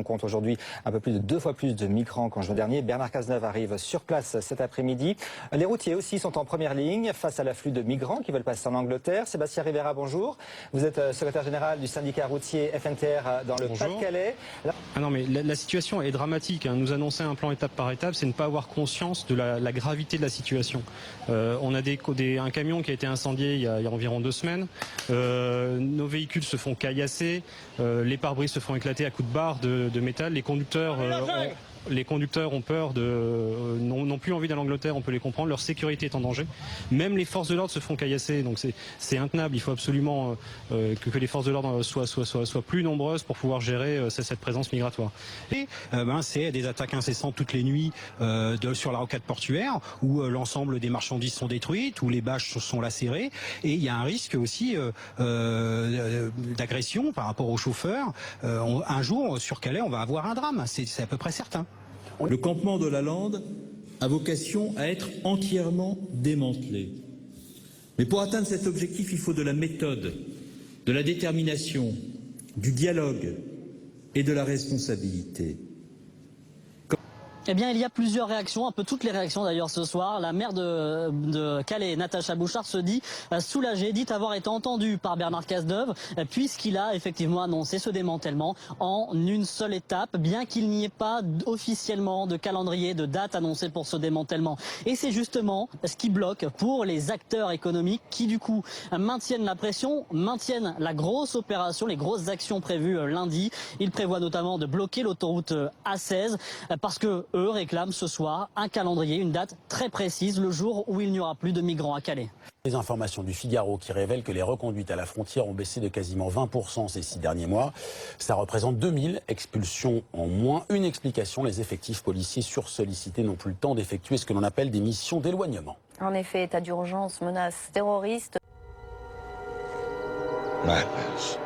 On compte aujourd'hui un peu plus de 2 fois plus de migrants qu'en juin dernier. Bernard Cazeneuve arrive sur place cet après-midi. Les routiers aussi sont en première ligne face à l'afflux de migrants qui veulent passer en Angleterre. Sébastien Rivera, bonjour. Vous êtes secrétaire général du syndicat routier FNTR dans le Pas-de-Calais. Ah non, mais la situation est dramatique. Nous annoncer un plan étape par étape, c'est ne pas avoir conscience de la gravité de la situation. On a un camion qui a été incendié il y a environ 2 semaines. Nos véhicules se font caillasser. Les pare-brises se font éclater à coups de barres de métal. Les conducteurs ont peur n'ont plus envie d'aller en Angleterre, on peut les comprendre, leur sécurité est en danger. Même les forces de l'ordre se font caillasser, donc c'est intenable. Il faut absolument que les forces de l'ordre soient plus nombreuses pour pouvoir gérer cette présence migratoire. Et c'est des attaques incessantes toutes les nuits sur la rocade portuaire, où l'ensemble des marchandises sont détruites, où les bâches sont lacérées, et il y a un risque aussi d'agression par rapport aux chauffeurs. Un jour, sur Calais, on va avoir un drame, c'est à peu près certain. Le campement de la Lande a vocation à être entièrement démantelé. Mais pour atteindre cet objectif, il faut de la méthode, de la détermination, du dialogue et de la responsabilité. Eh bien, il y a plusieurs réactions, un peu toutes les réactions d'ailleurs ce soir. La maire de Calais, Natacha Bouchard, se dit soulagée, dit avoir été entendue par Bernard Cazeneuve, puisqu'il a effectivement annoncé ce démantèlement en une seule étape, bien qu'il n'y ait pas officiellement de calendrier, de date annoncée pour ce démantèlement. Et c'est justement ce qui bloque pour les acteurs économiques qui, du coup, maintiennent la pression, maintiennent la grosse opération, les grosses actions prévues lundi. Ils prévoient notamment de bloquer l'autoroute A16 parce que eux réclament ce soir un calendrier, une date très précise, le jour où il n'y aura plus de migrants à Calais. Les informations du Figaro qui révèlent que les reconduites à la frontière ont baissé de quasiment 20% ces 6 derniers mois. Ça représente 2000 expulsions en moins. Une explication, les effectifs policiers sursollicités n'ont plus le temps d'effectuer ce que l'on appelle des missions d'éloignement. En effet, état d'urgence, menaces terroristes. Madness.